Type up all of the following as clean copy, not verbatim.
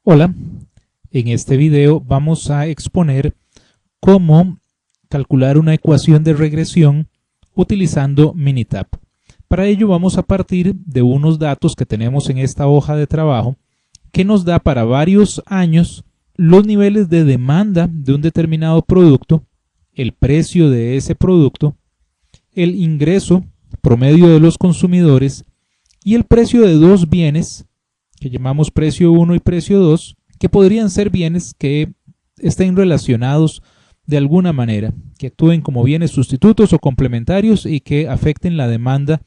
Hola, en este video vamos a exponer cómo calcular una ecuación de regresión utilizando Minitab. Para ello vamos a partir de unos datos que tenemos en esta hoja de trabajo que nos da para varios años los niveles de demanda de un determinado producto, el precio de ese producto, el ingreso promedio de los consumidores y el precio de dos bienes que llamamos precio 1 y precio 2, que podrían ser bienes que estén relacionados de alguna manera, que actúen como bienes sustitutos o complementarios y que afecten la demanda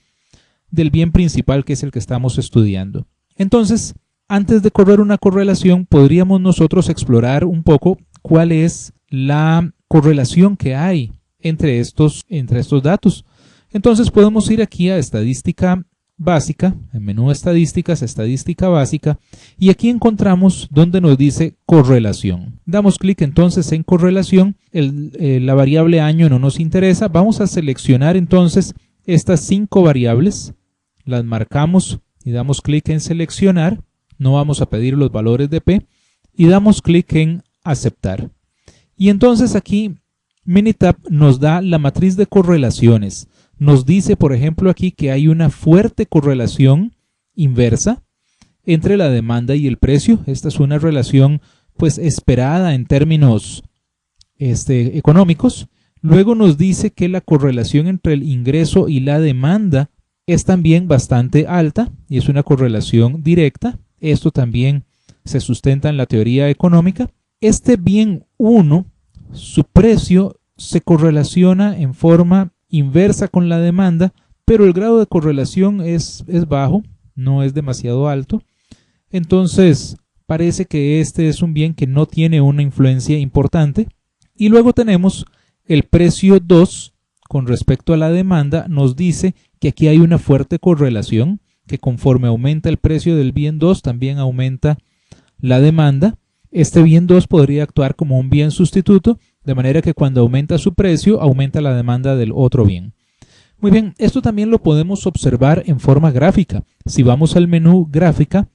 del bien principal, que es el que estamos estudiando. Entonces, antes de correr una correlación, podríamos nosotros explorar un poco cuál es la correlación que hay entre estos datos. Entonces podemos ir aquí a estadística básica, en menú estadísticas, estadística básica, y aquí encontramos donde nos dice correlación. Damos clic entonces en correlación, la variable año no nos interesa, vamos a seleccionar entonces estas 5 variables, las marcamos y damos clic en seleccionar, no vamos a pedir los valores de P, y damos clic en aceptar. Y entonces aquí Minitab nos da la matriz de correlaciones. Nos dice, por ejemplo, aquí que hay una fuerte correlación inversa entre la demanda y el precio. Esta es una relación pues esperada en términos económicos. Luego nos dice que la correlación entre el ingreso y la demanda es también bastante alta y es una correlación directa. Esto también se sustenta en la teoría económica. Este bien 1, su precio se correlaciona en forma inversa con la demanda, pero el grado de correlación es bajo, no es demasiado alto. Entonces parece que este es un bien que no tiene una influencia importante. Y luego tenemos el precio 2 con respecto a la demanda. Nos dice que aquí hay una fuerte correlación, que conforme aumenta el precio del bien 2 también aumenta la demanda. Este bien 2 podría actuar como un bien sustituto, de manera que cuando aumenta su precio, aumenta la demanda del otro bien. Muy bien, esto también lo podemos observar en forma gráfica. Si vamos al menú gráfica,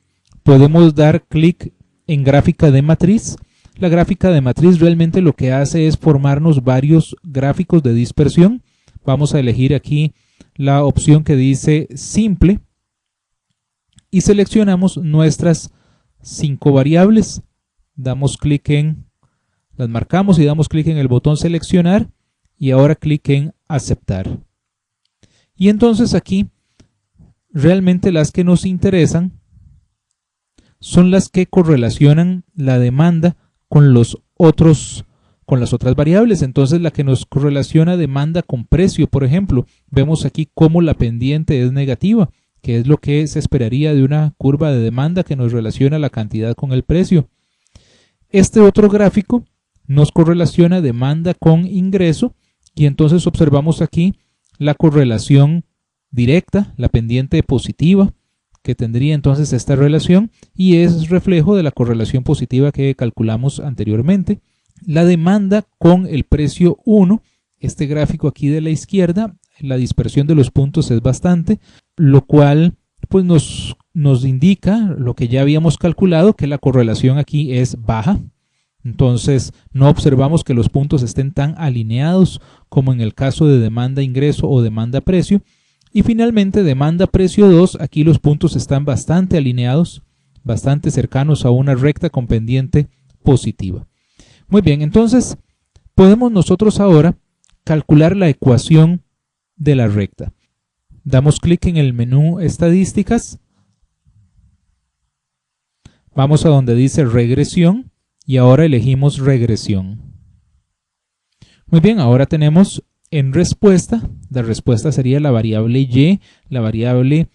podemos dar clic en gráfica de matriz. La gráfica de matriz realmente lo que hace es formarnos varios gráficos de dispersión. Vamos a elegir aquí la opción que dice simple y seleccionamos nuestras 5 variables. Damos clic las marcamos y damos clic en el botón seleccionar y ahora clic en aceptar. Y entonces aquí realmente las que nos interesan son las que correlacionan la demanda con las otras variables. Entonces la que nos correlaciona demanda con precio, por ejemplo, vemos aquí cómo la pendiente es negativa, que es lo que se esperaría de una curva de demanda que nos relaciona la cantidad con el precio. Este otro gráfico nos correlaciona demanda con ingreso y entonces observamos aquí la correlación directa, la pendiente positiva que tendría entonces esta relación y es reflejo de la correlación positiva que calculamos anteriormente. La demanda con el precio 1, este gráfico aquí de la izquierda, la dispersión de los puntos es bastante, lo cual pues nos indica lo que ya habíamos calculado, que la correlación aquí es baja. Entonces no observamos que los puntos estén tan alineados como en el caso de demanda-ingreso o demanda-precio. Y finalmente demanda-precio 2, aquí los puntos están bastante alineados, bastante cercanos a una recta con pendiente positiva. Muy bien, entonces podemos nosotros ahora calcular la ecuación de la recta. Damos clic en el menú estadísticas, vamos a donde dice regresión y ahora elegimos regresión. Muy bien, ahora tenemos en respuesta, la respuesta sería la variable Y, la variable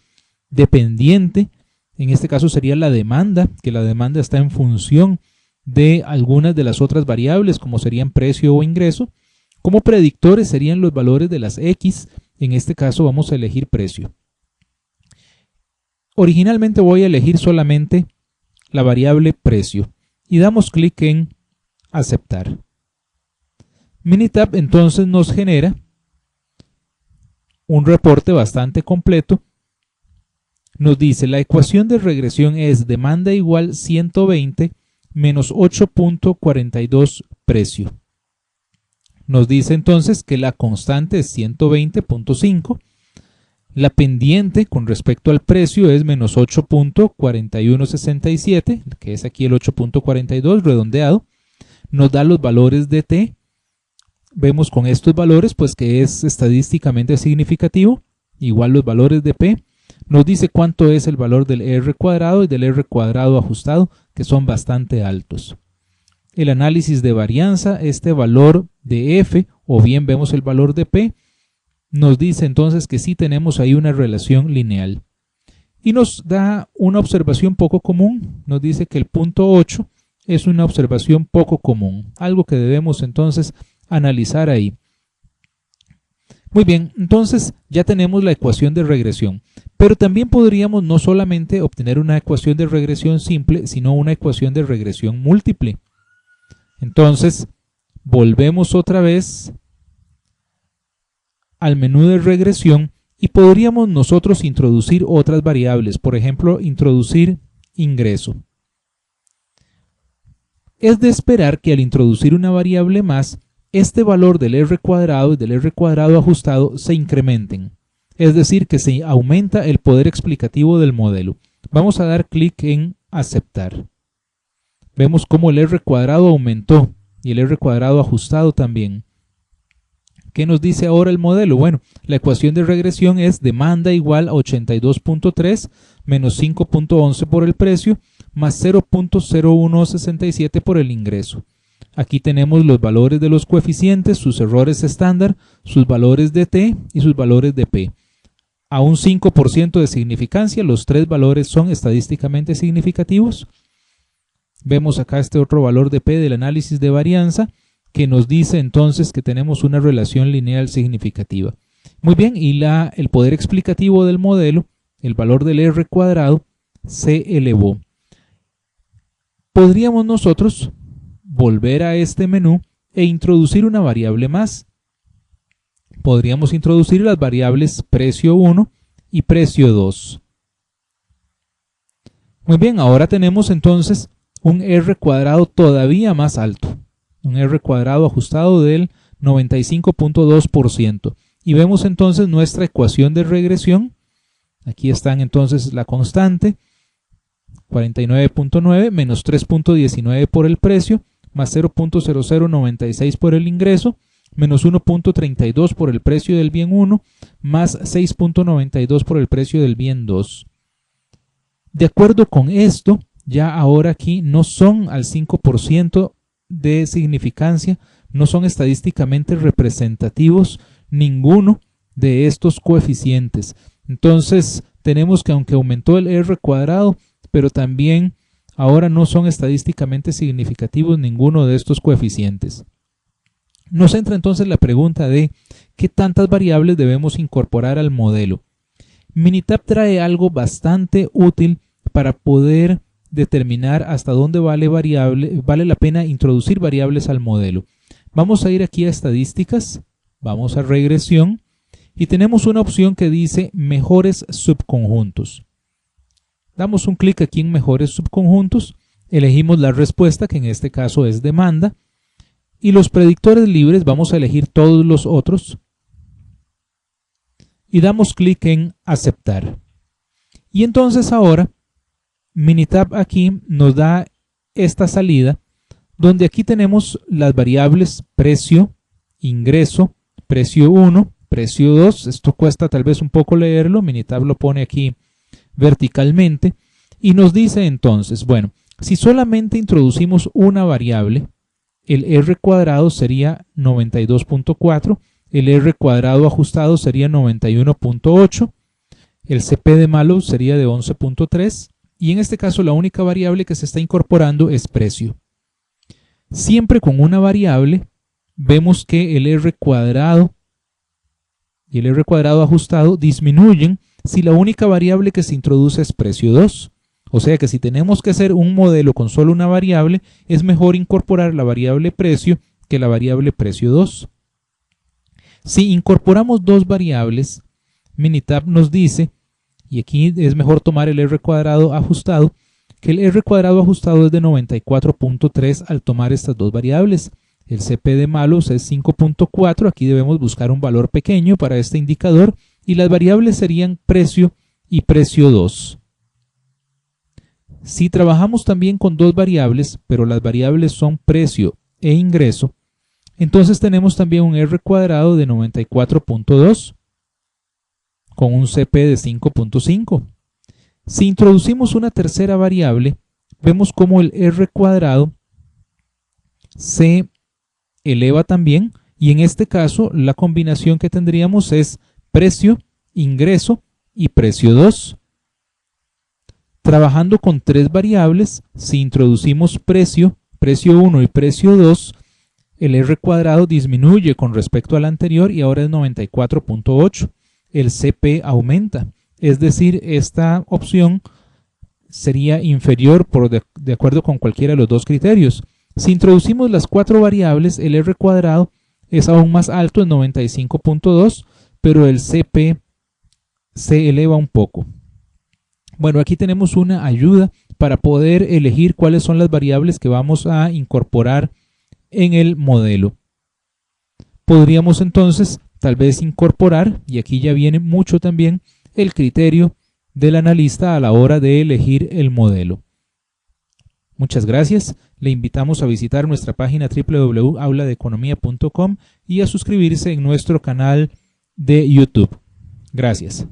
dependiente, en este caso sería la demanda, que la demanda está en función de algunas de las otras variables como serían precio o ingreso. Como predictores serían los valores de las X, en este caso vamos a elegir precio. Originalmente voy a elegir solamente la variable precio y damos clic en aceptar. Minitab entonces nos genera un reporte bastante completo nos dice la ecuación de regresión es demanda igual 120 menos 8.42 precio. Nos dice entonces que la constante es 120.5. La pendiente con respecto al precio es menos 8.4167, que es aquí el 8.42 redondeado. Nos da los valores de T. Vemos con estos valores pues que es estadísticamente significativo. Igual los valores de P. Nos dice cuánto es el valor del R cuadrado y del R cuadrado ajustado, que son bastante altos. El análisis de varianza, este valor de F, o bien vemos el valor de P, nos dice entonces que sí tenemos ahí una relación lineal. Y nos da una observación poco común. Nos dice que el punto 8 es una observación poco común, algo que debemos entonces analizar ahí. Muy bien, entonces ya tenemos la ecuación de regresión, pero también podríamos no solamente obtener una ecuación de regresión simple, sino una ecuación de regresión múltiple. Entonces, volvemos otra vez al menú de regresión y podríamos nosotros introducir otras variables, por ejemplo, introducir ingreso. Es de esperar que al introducir una variable más, este valor del R cuadrado y del R cuadrado ajustado se incrementen. Es decir, que se aumenta el poder explicativo del modelo. Vamos a dar clic en aceptar. Vemos cómo el R cuadrado aumentó y el R cuadrado ajustado también. ¿Qué nos dice ahora el modelo? Bueno, la ecuación de regresión es demanda igual a 82.3 menos 5.11 por el precio más 0.0167 por el ingreso. Aquí tenemos los valores de los coeficientes, sus errores estándar, sus valores de T y sus valores de P. A un 5% de significancia, los tres valores son estadísticamente significativos. Vemos acá este otro valor de P del análisis de varianza, que nos dice entonces que tenemos una relación lineal significativa. Muy bien, y el poder explicativo del modelo, el valor del R cuadrado, se elevó. Podríamos nosotros volver a este menú e introducir una variable más. Podríamos introducir las variables precio 1 y precio 2. Muy bien, ahora tenemos entonces un R cuadrado todavía más alto. Un R cuadrado ajustado del 95.2%. Y vemos entonces nuestra ecuación de regresión. Aquí están entonces la constante, 49.9 menos 3.19 por el precio, más 0.0096 por el ingreso, menos 1.32 por el precio del bien 1, más 6.92 por el precio del bien 2. De acuerdo con esto, ya ahora aquí no son al 5% de significancia, no son estadísticamente representativos ninguno de estos coeficientes. Entonces tenemos que aunque aumentó el R cuadrado, pero también ahora no son estadísticamente significativos ninguno de estos coeficientes. Nos entra entonces la pregunta de ¿qué tantas variables debemos incorporar al modelo? Minitab trae algo bastante útil para poder determinar hasta dónde vale la pena introducir variables al modelo. Vamos a ir aquí a estadísticas, vamos a regresión y tenemos una opción que dice mejores subconjuntos. Damos un clic aquí en mejores subconjuntos, elegimos la respuesta que en este caso es demanda y los predictores libres vamos a elegir todos los otros y damos clic en aceptar. Y entonces ahora Minitab aquí nos da esta salida donde aquí tenemos las variables precio, ingreso, precio 1, precio 2. Esto cuesta tal vez un poco leerlo, Minitab lo pone aquí verticalmente y nos dice entonces, bueno, si solamente introducimos una variable, el R cuadrado sería 92.4, el R cuadrado ajustado sería 91.8, el CP de malo sería de 11.3 y en este caso la única variable que se está incorporando es precio. Siempre con una variable vemos que el R cuadrado y el R cuadrado ajustado disminuyen si la única variable que se introduce es precio 2. O sea que si tenemos que hacer un modelo con solo una variable, es mejor incorporar la variable precio que la variable precio 2. Si incorporamos dos variables, Minitab nos dice y aquí es mejor tomar el R cuadrado ajustado, que el R cuadrado ajustado es de 94.3 al tomar estas dos variables. El CP de malos es 5.4, aquí debemos buscar un valor pequeño para este indicador, y las variables serían precio y precio 2. Si trabajamos también con dos variables, pero las variables son precio e ingreso, entonces tenemos también un R cuadrado de 94.2 con un CP de 5.5. Si introducimos una tercera variable, vemos cómo el R cuadrado se eleva también, y en este caso la combinación que tendríamos es precio, ingreso y precio 2. Trabajando con tres variables, si introducimos precio 1 y precio 2, el R cuadrado disminuye con respecto al anterior y ahora es 94.8. El CP aumenta, es decir, esta opción sería inferior de acuerdo con cualquiera de los dos criterios. Si introducimos las cuatro variables, el R cuadrado es aún más alto en 95.2, pero el CP se eleva un poco. Bueno, aquí tenemos una ayuda para poder elegir cuáles son las variables que vamos a incorporar en el modelo. Podríamos entonces tal vez incorporar, y aquí ya viene mucho también, el criterio del analista a la hora de elegir el modelo. Muchas gracias. Le invitamos a visitar nuestra página www.auladeeconomia.com y a suscribirse en nuestro canal de YouTube. Gracias.